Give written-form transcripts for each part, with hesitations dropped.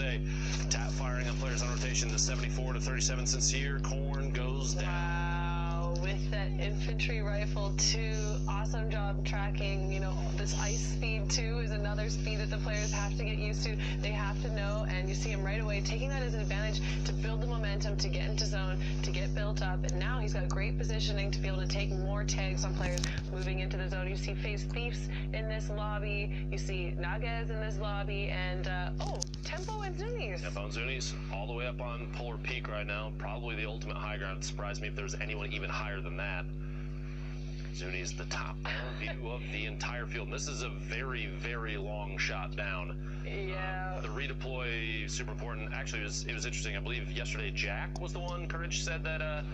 today. Tap firing on players on rotation to 74 to 37 sincere. Corn goes down. Wow, with that infantry rifle too. Awesome job tracking. You know, this ice speed too is another speed that the players have to get used to. They have to know, and you see him right away taking that as an advantage to build the momentum, to get into zone, to get built up. And now he's got great positioning to be able to take more tags on players moving into the zone. You see Face Thieves in this lobby. You see Nages in this lobby, and Tempo and Zuni's. Tempo and Zuni's all the way up on Polar Peak right now. Probably the ultimate high ground. It surprised me if there's anyone even higher than that. Zuni's the top view of the entire field. And this is a very, very long shot down. Yeah. The redeploy, super important. Actually, it was interesting. I believe yesterday Jack was the one, Courage said that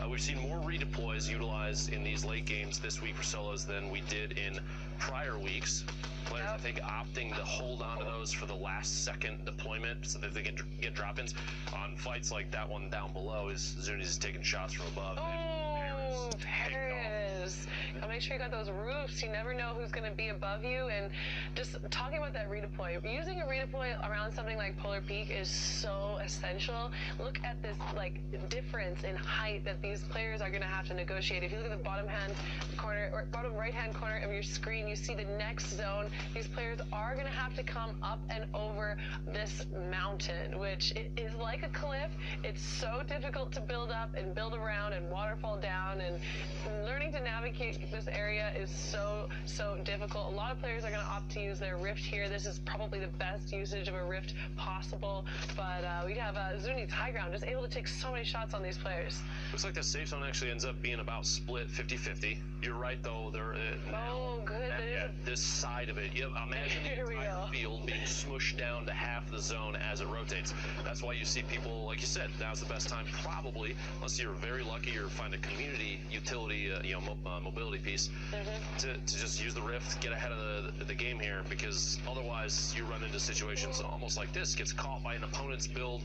we've seen more redeploys utilized in these late games this week for solos than we did in prior weeks. Players, I think, opting to hold on to those for the last second deployment so that they can get drop-ins. On fights like that one down below, Zuni's is taking shots from above. Oh, Paris. Gotta make sure you got those roofs. You never know who's gonna be above you. And just talking about that redeploy, using a redeploy around something like Polar Peak is so essential. Look at this difference in height that these players are gonna have to negotiate. If you look at the bottom right hand corner of your screen, you see the next zone. These players are gonna have to come up and over this mountain, which is like a cliff. It's so difficult to build up and build around and waterfall down, and learning to navigate this area is so difficult. A lot of players are going to opt to use their rift here. This is probably the best usage of a rift possible, but we have Zuni's high ground, just able to take so many shots on these players. Looks like the safe zone actually ends up being about split 50-50. You're right, though. This side of it. Imagine the entire field being smushed down to half the zone as it rotates. That's why you see people, like you said, now's the best time, probably, unless you're very lucky or find a community utility, mobility piece, to just use the rift, get ahead of the game here, because otherwise you run into situations almost like this. Gets caught by an opponent's build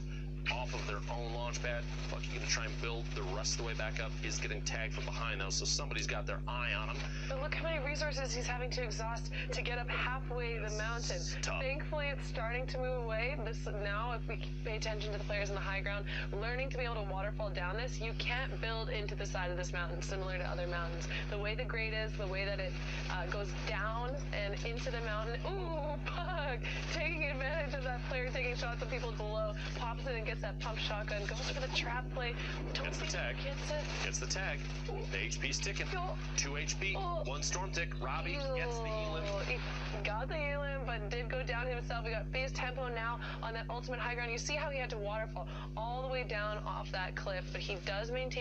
off of their own launch pad. Fuck, you're gonna try and build the rest of the way back up. Is getting tagged from behind now, so somebody's got their eye on him. But look how many resources he's having to exhaust to get up halfway the mountain. Thankfully, it's starting to move away. Now, if we pay attention to the players in the high ground, learning to be able to waterfall down this, you can't build into the side of this mountain similar to other mountains. The way the grade is, the way that it goes down and into the mountain. Ooh, Pug! Taking advantage of that player taking shots of people below, pops in and gets that pump shotgun, goes for the trap play. Gets the tag. Gets the tag. The HP's ticking. 2 HP, 1 storm tick. Robbie gets the elim. He got the elim, but did go down himself. We got Phase Tempo now on that ultimate high ground. You see how he had to waterfall all the way down off that cliff, but he does maintain